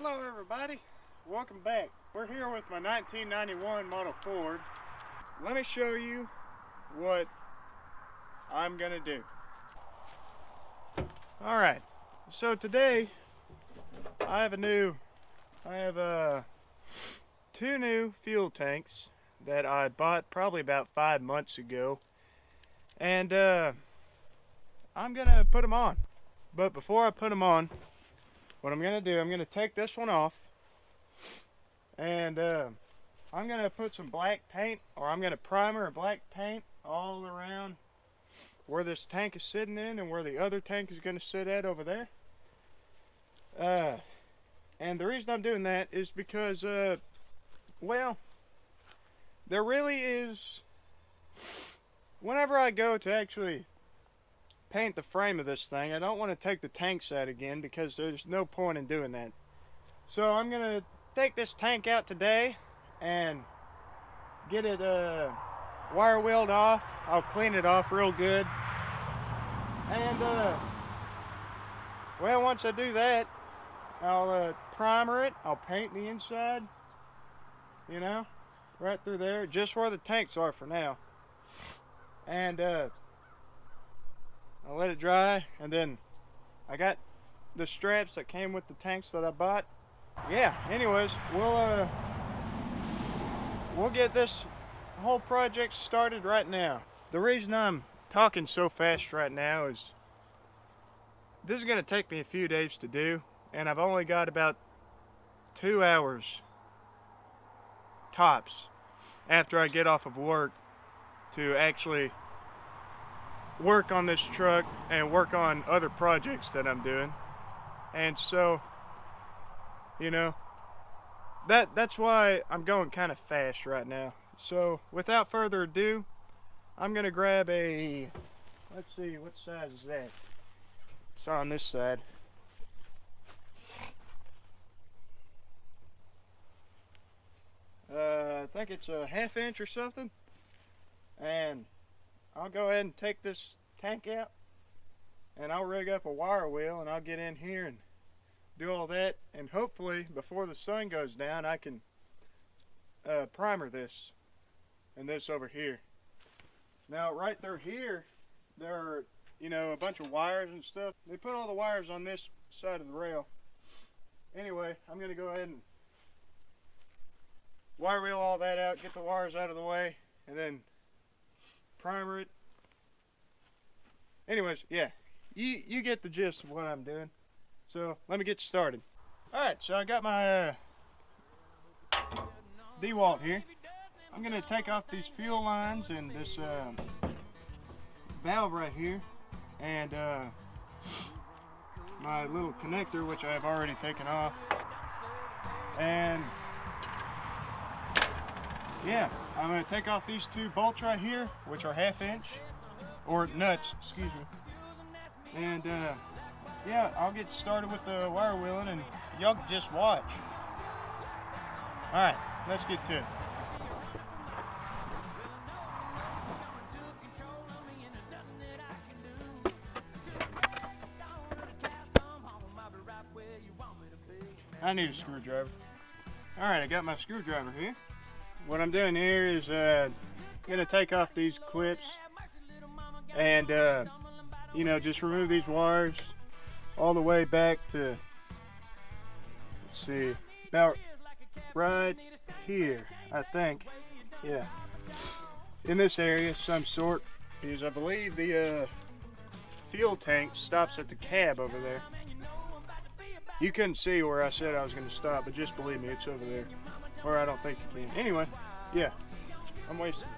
Hello everybody, welcome back. We're here with my 1991 model Ford. Let me show you what I'm gonna do. Alright, so today I have two new fuel tanks that I bought probably about 5 months ago, and I'm gonna put them on. But before I put them on, what I'm gonna do, I'm gonna take this one off, and I'm gonna put some black paint, or I'm gonna primer and black paint all around where this tank is sitting in and where the other tank is gonna sit at over there. And the reason I'm doing that is because, well, there really is, whenever I go to actually paint the frame of this thing, I don't want to take the tanks out again because there's no point in doing that. So I'm going to take this tank out today and get it wire wheeled off. I'll clean it off real good. And, well, once I do that, I'll primer it. I'll paint the inside, you know, right through there, just where the tanks are for now. And I'll let it dry, and then I got the straps that came with the tanks that I bought. Yeah, anyways, we'll get this whole project started right now. The reason I'm talking so fast right now is this is going to take me a few days to do, and I've only got about 2 hours tops after I get off of work to actually work on this truck and work on other projects that I'm doing. And so, you know, that's why I'm going kind of fast right now. So without further ado, I'm gonna grab a, let's see, what size is that? It's on this side. I think it's a 1/2 inch or something. And I'll go ahead and take this tank out, and I'll rig up a wire wheel, and I'll get in here and do all that, and hopefully before the sun goes down I can primer this and this over here. Now right through here there are, you know, a bunch of wires and stuff. They put all the wires on this side of the rail. Anyway, I'm gonna go ahead and wire wheel all that out, get the wires out of the way, and then primer it. Anyways, yeah, you get the gist of what I'm doing. So let me get started. Alright, so I got my DeWalt here. I'm going to take off these fuel lines and this valve right here, and my little connector, which I have already taken off. And yeah, I'm going to take off these two bolts right here, which are 1/2 inch, or nuts, excuse me. And yeah, I'll get started with the wire wheeling, and y'all can just watch. Alright, let's get to it. I need a screwdriver. Alright, I got my screwdriver here. What I'm doing here is gonna take off these clips and you know, just remove these wires all the way back to, let's see, about right here, I think. Yeah, in this area some sort, because I believe the fuel tank stops at the cab over there. You couldn't see where I said I was going to stop, but just believe me, it's over there. Or I don't think you can. Anyway, yeah, I'm wasting time.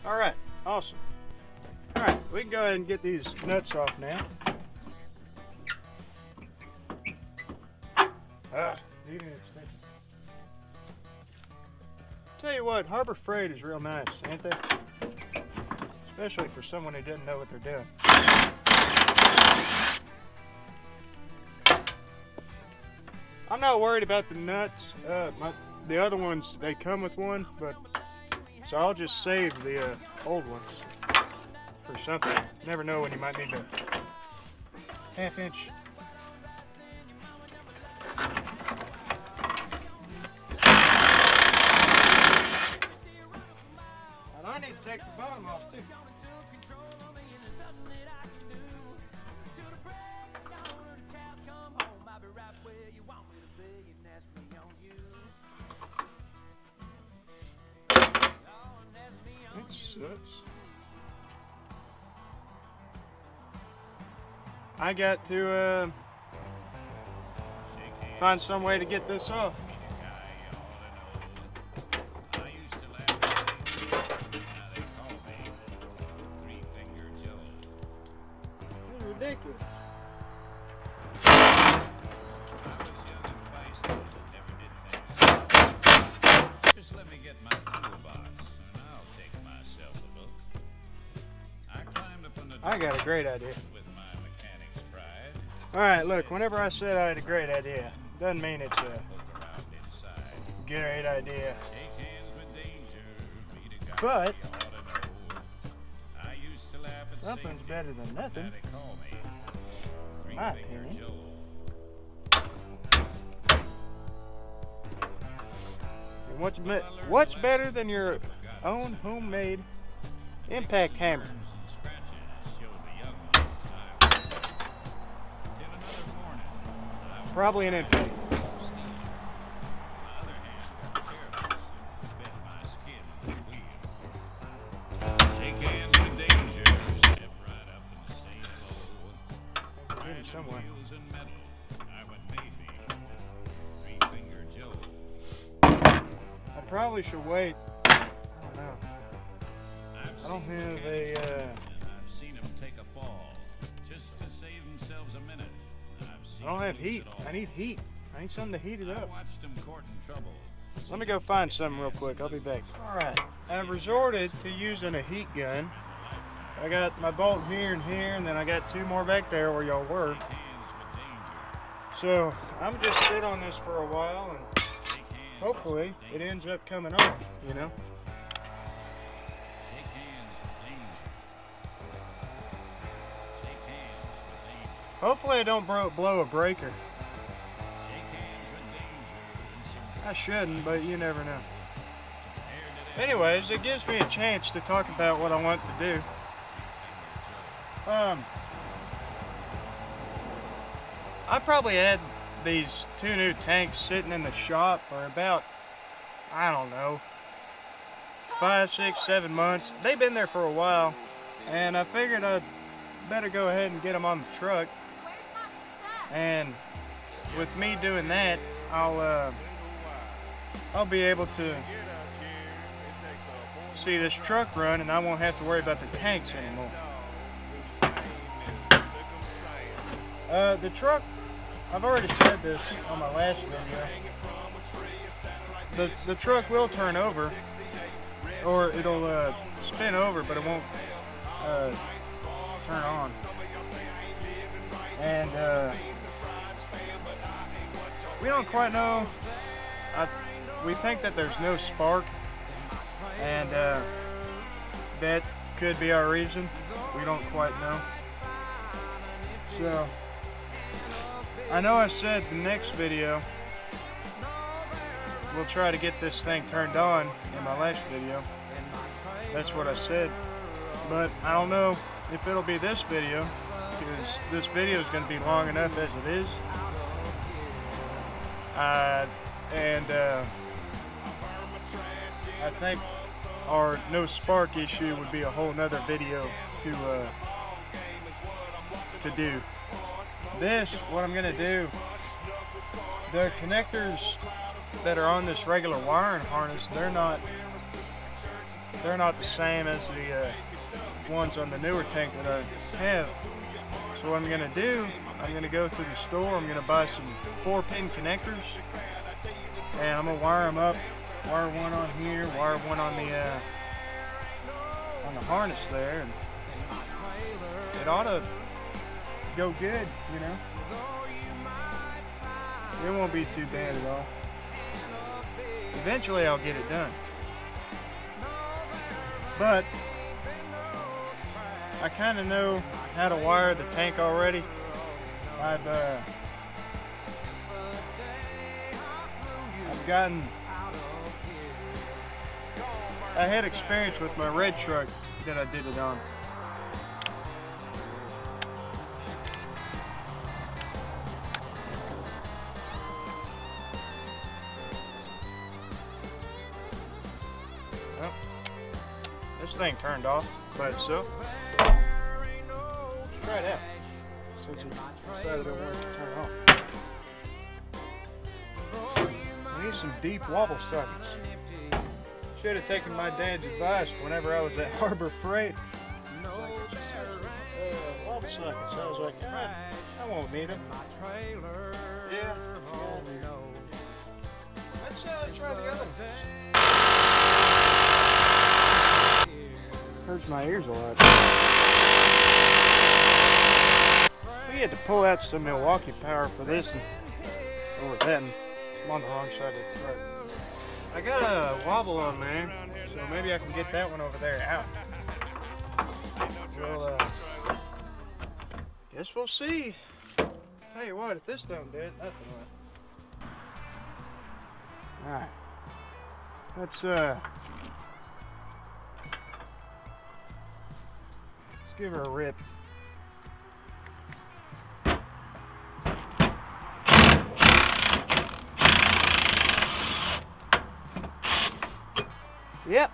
Alright, awesome. Alright, we can go ahead and get these nuts off now. Tell you what, Harbor Freight is real nice, ain't they? Especially for someone who doesn't know what they're doing. I'm not worried about the nuts. The other ones, they come with one, but so I'll just save the old ones for something. Never know when you might need a half-inch. And I need to take the bottom off too. It sucks. I got to find some way to get this off. This is ridiculous. Just let me get my toolbox and I'll take myself a look. I climbed up on the I got a great idea. with my mechanic's pride. Alright, look, whenever I said I had a great idea, doesn't mean it's a Look around inside. great idea. Shake hands with danger. Meet a guy But you ought to know. I used to laugh at something's safety. better than Now nothing. they call me My Three-Finger opinion. Joe. And what's better than your own homemade impact hammer? And scratches show the young ones till another morning. I was Probably an impact. stealing. My other hand got careless and bit my skin with the wheel. Shake hands with danger. Step right up and say hello. Get it Riding somewhere. wheels and metal. I'm what made me Three-Finger Joe. I probably should wait. I don't know. I've I don't seen have mechanics a, and I've seen them take a fall just to save themselves a minute. I've seen I don't have them lose heat. it all. I need heat. I need something to heat it I up. watched them courting trouble. Let me go find something real quick. I'll be back. Alright, I've resorted to using a heat gun. I got my bolt here and here, and then I got two more back there where y'all were. Hands with danger. So I'm just sit on this for a while, and Shake hands. hopefully it ends up coming off, you know? Shake hands with danger. Shake hands with danger. Hopefully I don't blow a breaker. Shake hands with danger. And some I shouldn't, but you never know. air to the Anyways, it gives me a chance to talk about what I want to do. I probably had these two new tanks sitting in the shop for about, I don't know, 5, 6, 7 months. They've been there for a while, and I figured I'd better go ahead and get them on the truck. And with me doing that, I'll be able to see this truck run, and I won't have to worry about the tanks anymore. The truck, I've already said this on my last video. The truck will turn over, or it'll spin over, but it won't turn on. And we don't quite know. We think that there's no spark, and that could be our reason. We don't quite know. So I know I said the next video we'll try to get this thing turned on in my last video. That's what I said. But I don't know if it'll be this video, because this video is going to be long enough as it is. I think our no spark issue would be a whole nother video to do. This, what I'm gonna do, the connectors that are on this regular wiring harness, they're not the same as the ones on the newer tank that I have. So what I'm gonna do, I'm gonna go to the store, I'm gonna buy some 4-pin connectors, and I'm gonna wire them up. Wire one on here, wire one on the harness there, and it ought to go good, you know. It won't be too bad at all. Eventually I'll get it done. But I kind of know how to wire the tank already. I've I had experience with my red truck that I did it on. Well, this thing turned off by itself. Let's try it out, since it decided I wanted to turn off. I need some deep wobble sockets. Should have taken my dad's advice whenever I was at Harbor Freight. Wobble sockets. I was like, I won't need them. Yeah. Let's try the other ones. Hurts my ears a lot. We had to pull out some Milwaukee power for this or that. I'm on the wrong side of the road. I got a wobble on there, so maybe I can get that one over there out. Well, guess we'll see. Tell you what, if this don't do it, nothing will. Alright. Let's give her a rip. Yep.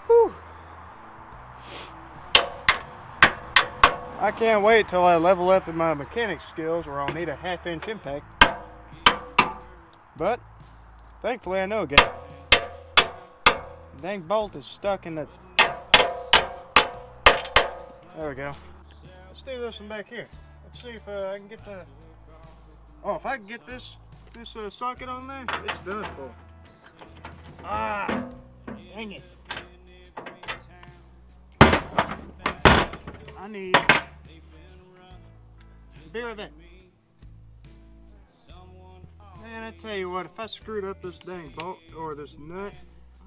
Whew. I can't wait till I level up in my mechanic skills where I'll need a 1/2-inch impact. But thankfully I know again. The dang bolt is stuck in the... There we go. Let's do this one back here. Let's see if I can get the... Oh, if I can get this socket on there, it's done for. Ah, dang it. I need... Be right back. Man, I tell you what, if I screwed up this dang bolt or this nut,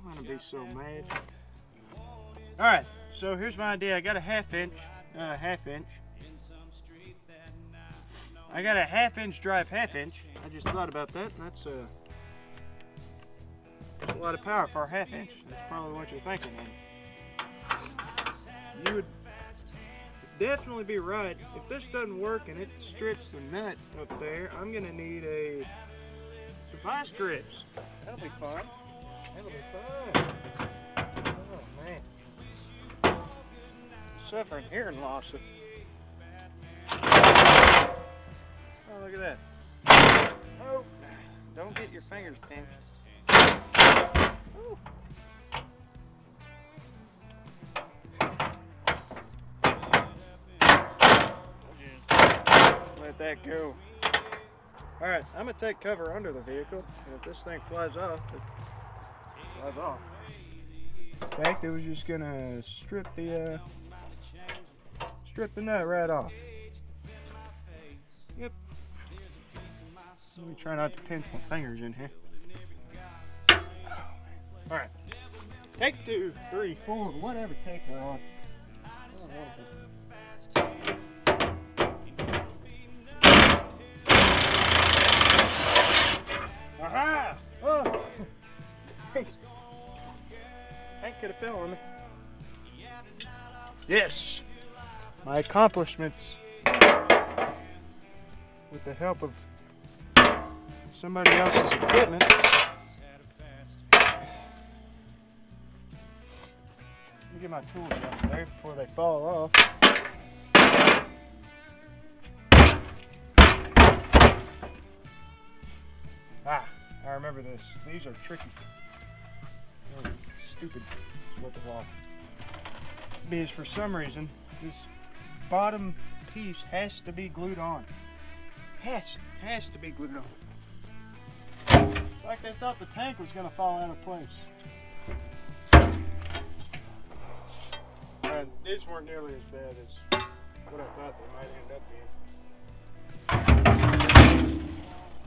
I'm gonna be so mad. Alright, so here's my idea. I got a 1/2 inch. I got a 1/2-inch drive 1/2-inch. I just thought about that. That's a lot of power for a 1/2-inch. That's probably what you're thinking. And you would definitely be right. If this doesn't work and it strips the nut up there, I'm gonna need some vice grips. That'll be fun. That'll be fun. Oh man, suffering hearing loss. Oh, look at that. Oh, don't get your fingers pinched. Ooh. Let that go. Alright, I'm going to take cover under the vehicle, and if this thing flies off, it flies off. In fact, it was just going to strip the nut right off. Yep. Let me try not to pinch my fingers in here. Alright. Take 2, 3, 4, whatever take we're on. Aha! Oh! Hank could have fell on me. Yes! My accomplishments with the help of somebody else's equipment. Let me get my tools out there before they fall off. Ah, I remember this. These are tricky. They're stupid to let them off. Because for some reason, this bottom piece has to be glued on. Has to be glued on. It's like they thought the tank was going to fall out of place. These weren't nearly as bad as what I thought they might end up being.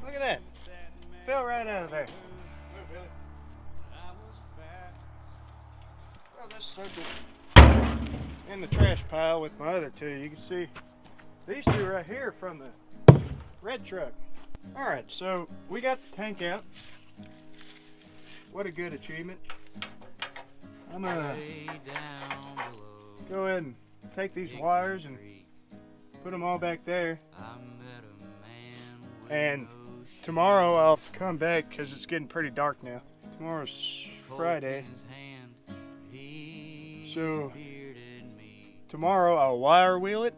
Look at that. Fell right out of there. Well, this sucker in the trash pile with my other two. You can see these two right here from the red truck. Alright, so we got the tank out. What a good achievement. I'm gonna go ahead and take these wires and put them all back there. And tomorrow I'll come back because it's getting pretty dark now. Tomorrow's Friday. So tomorrow I'll wire wheel it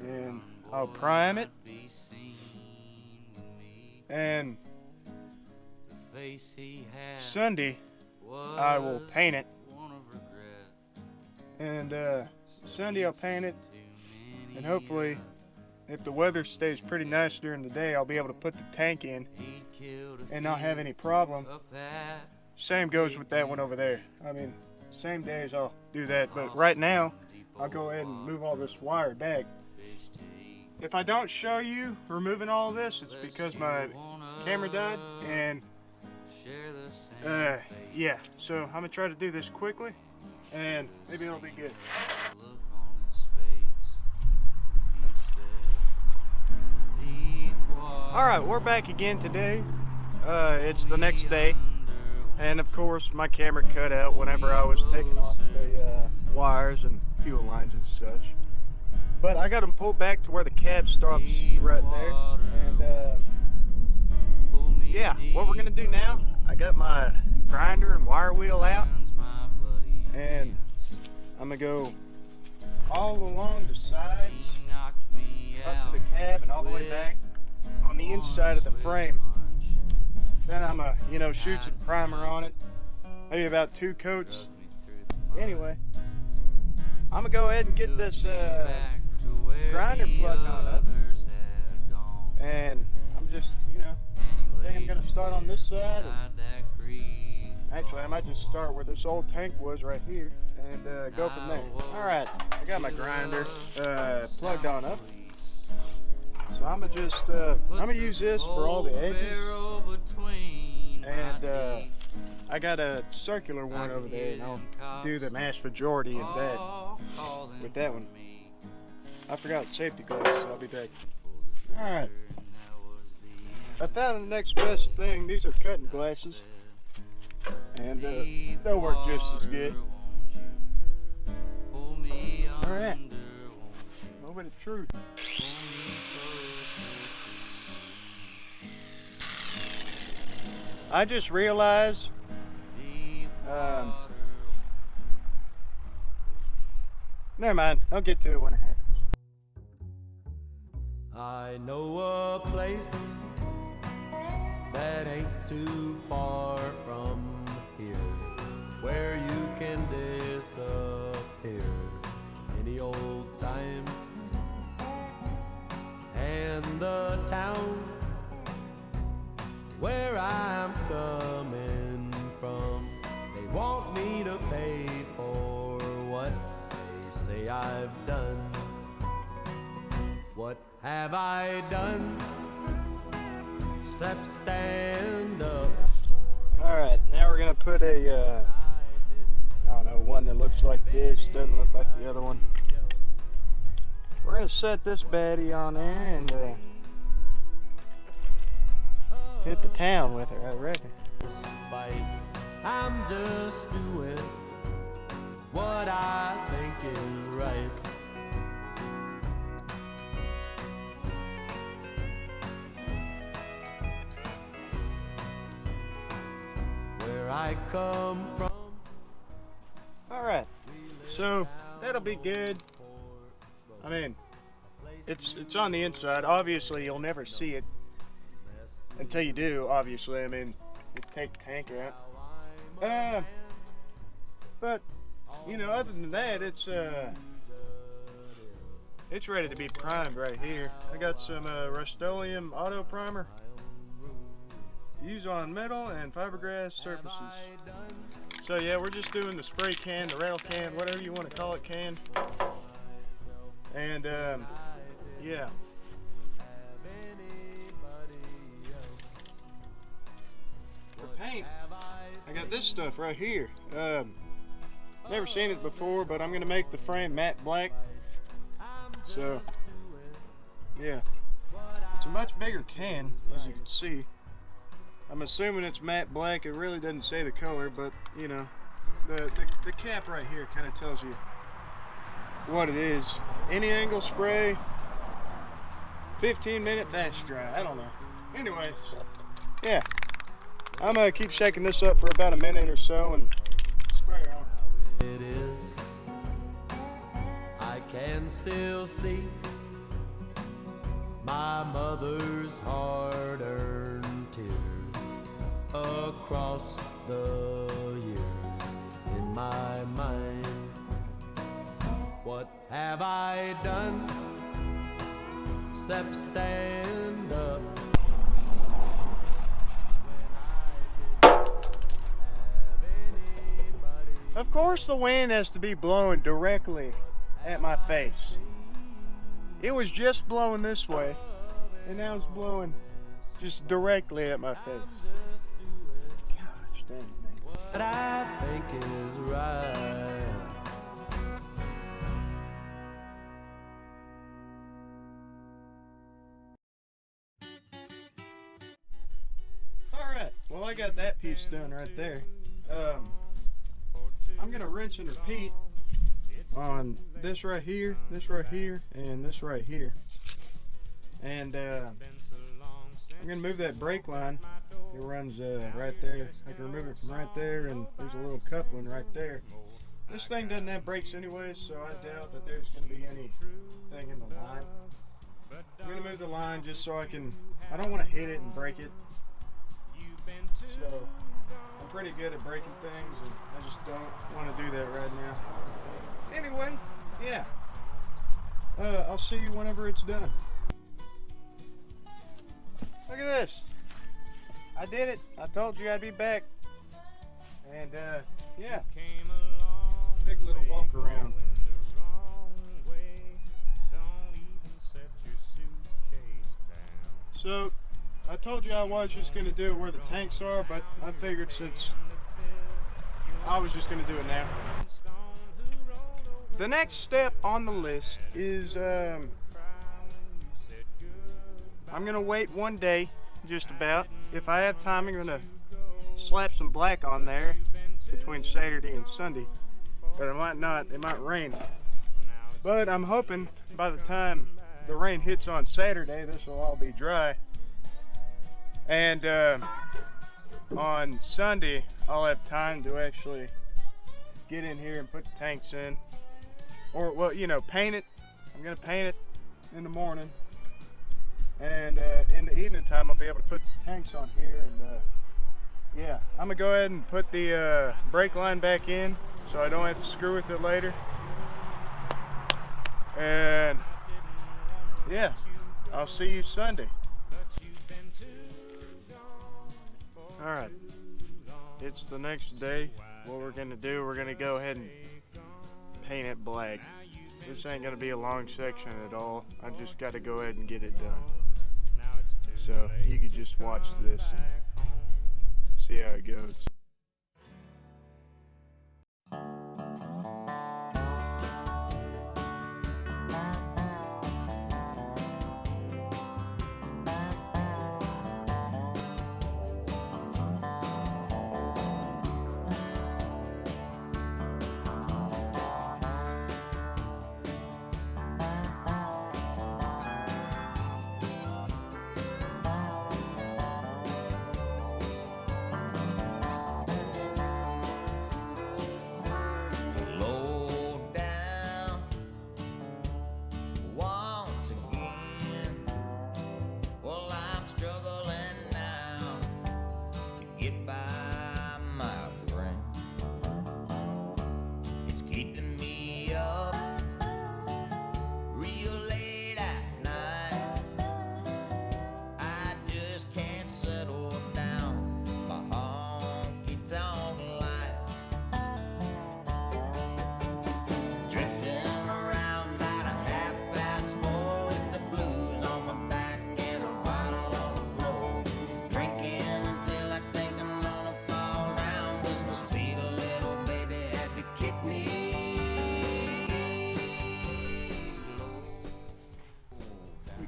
and I'll prime it. And Sunday I will paint it. And Sunday I'll paint it. And hopefully, if the weather stays pretty nice during the day, I'll be able to put the tank in and not have any problem. Same goes with that one over there. I mean, same days I'll do that. But right now, I'll go ahead and move all this wire back. If I don't show you removing all of this, it's because my camera died. And yeah, so I'm gonna try to do this quickly and maybe it'll be good. Alright, we're back again today. It's the next day, and of course my camera cut out whenever I was taking off the wires and fuel lines and such. But I got them pulled back to where the cab stops right there. And yeah, what we're gonna do now, I got my grinder and wire wheel out, and I'm gonna go all along the sides, up to the cab and all the way back on the inside of the frame. Then I'm gonna, shoot some primer on it, maybe about 2 coats. Anyway, I'm gonna go ahead and get this grinder plugged on up, and I'm just, I think I'm gonna start on this side. Actually, I might just start where this old tank was right here and go from there. Alright, I got my grinder plugged on up. So I'm gonna use this for all the edges. And I got a circular one over there, and I'll do the vast majority of that with that one. I forgot safety gloves, so I'll be back. Alright. I found the next best thing. These are cutting glasses. And they'll work just as good. Alright. Moment of truth. I just realized never mind, I'll get to it when it happens. I know a place that ain't too far from here, where you can disappear any old time. And the town where I'm coming from, they want me to pay for what they say I've done. What have I done? Except stand up. Alright, now we're gonna put a I don't know, one that looks like this, doesn't look like the other one. We're gonna set this baddie on there and hit the town with her, I reckon. Despite I'm just doing what I think is right. Where I come from. Alright, so that'll be good. I mean, it's on the inside. Obviously, you'll never see it until you do, obviously. I mean, you take the tank out. But, other than that, it's ready to be primed right here. I got some Rust-Oleum auto primer. Use on metal and fiberglass surfaces. So yeah, we're just doing the spray can, the rattle can, whatever you want to call it, can. Yeah. For paint, I got this stuff right here. Never seen it before, but I'm gonna make the frame matte black. So, yeah. It's a much bigger can, as you can see. I'm assuming it's matte black. It really doesn't say the color, but you know, the cap right here kind of tells you what it is. Any angle spray, 15-minute batch dry. I don't know. Anyways, yeah. I'm gonna keep shaking this up for about a minute or so and spray her on. It is. I can still see my mother's hard-earned tears across the years in my mind. What have I done except stand up? Of course the wind has to be blowing directly at my face. It was just blowing this way, and now it's blowing just directly at my face. Gosh dang it, man. What I think is right. Alright, well I got that piece done right there. I'm gonna rinse and repeat on this right here, and this right here. And I'm gonna move that brake line. It runs right there. I can remove it from right there, and there's a little coupling right there. This thing doesn't have brakes anyway, so I doubt that there's gonna be anything in the line. I'm gonna move the line just so I don't want to hit it and break it. So I'm pretty good at breaking things, and I just don't want to do that right now. Anyway, yeah. I'll see you whenever it's done. Look at this. I did it. I told you I'd be back. And yeah. Big little walk around. So I told you I was just going to do it where the tanks are, but I figured since I was just going to do it now. The next step on the list is I'm going to wait one day, just about. If I have time, I'm going to slap some black on there between Saturday and Sunday. But it might not, it might rain. But I'm hoping by the time the rain hits on Saturday, this will all be dry. And on Sunday, I'll have time to actually get in here and put the tanks in. Or, well, you know, paint it. I'm going to paint it in the morning. And in the evening time, I'll be able to put the tanks on here. And yeah, I'm going to go ahead and put the brake line back in so I don't have to screw with it later. And yeah, I'll see you Sunday. Alright, it's the next day. What we're going to do, we're going to go ahead and paint it black. This ain't going to be a long section at all. I just got to go ahead and get it done. So you could just watch this and see how it goes.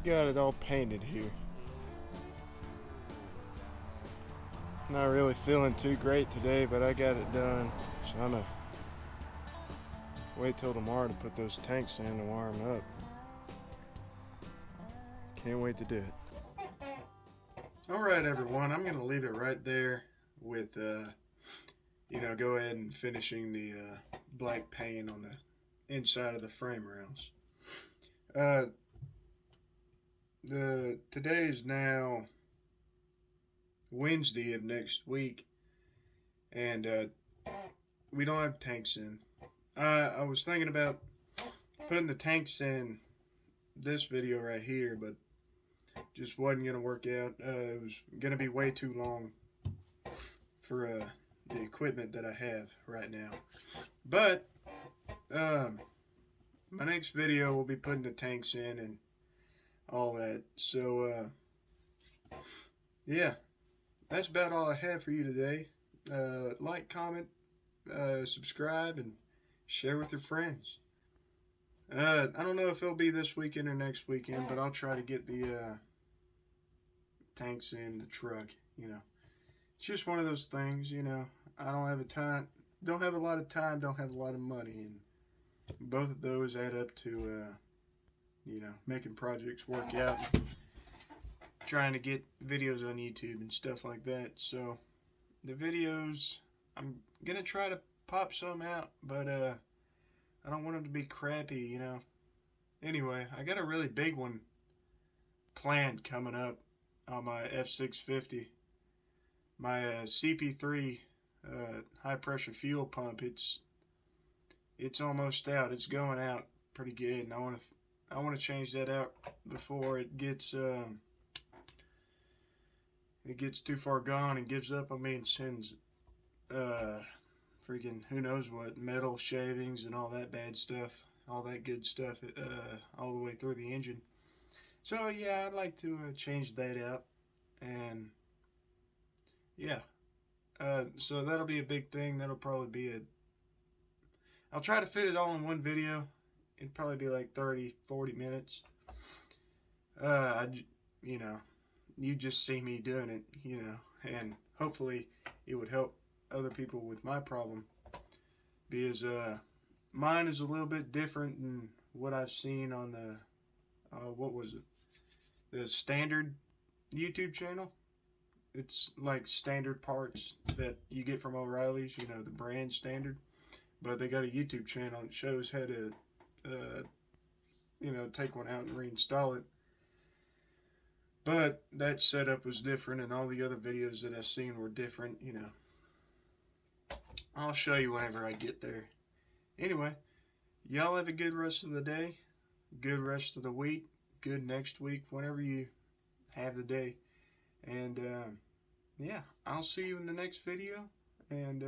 got it all painted here. Not really feeling too great today, but I got it done. So I'm gonna wait till tomorrow to put those tanks in and wire them up. Can't wait to do it. Alright everyone, I'm gonna leave it right there with go ahead and finishing the black paint on the inside of the frame rails. Today is now Wednesday of next week, and we don't have tanks in. I was thinking about putting the tanks in this video right here, but just wasn't gonna work out. It was gonna be way too long for the equipment that I have right now. But my next video will be putting the tanks in and all that. So yeah, that's about all I have for you today. Like, comment, subscribe, and share with your friends. I don't know if it'll be this weekend or next weekend, but I'll try to get the tanks in the truck. It's just one of those things. I don't have a lot of time, don't have a lot of money, and both of those add up to making projects work out, trying to get videos on YouTube and stuff like that. So the videos, I'm gonna try to pop some out, but I don't want them to be crappy. Anyway, I got a really big one planned coming up on my F-650, my CP3 high pressure fuel pump. It's almost out. It's going out pretty good, and I want to change that out before it gets too far gone and gives up on me and sends freaking who knows what, metal shavings and all that bad stuff, all that good stuff all the way through the engine. So yeah, I'd like to change that out, and yeah, so that'll be a big thing. That'll probably be I'll try to fit it all in one video. It'd probably be like 30-40 minutes. You just see me doing it, and hopefully it would help other people with my problem, because mine is a little bit different than what I've seen on the what was it, the standard YouTube channel. It's like standard parts that you get from O'Reilly's, the brand standard, but they got a YouTube channel that shows how to take one out and reinstall it. But that setup was different, and all the other videos that I've seen were different. I'll show you whenever I get there. Anyway, y'all have a good rest of the day, good rest of the week, good next week, whenever you have the day. And yeah, I'll see you in the next video, and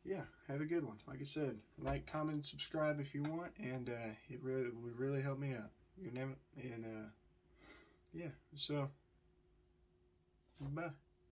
yeah, have a good one. Like I said, like, comment, subscribe if you want, and it would really help me out. Your name, and yeah, so bye.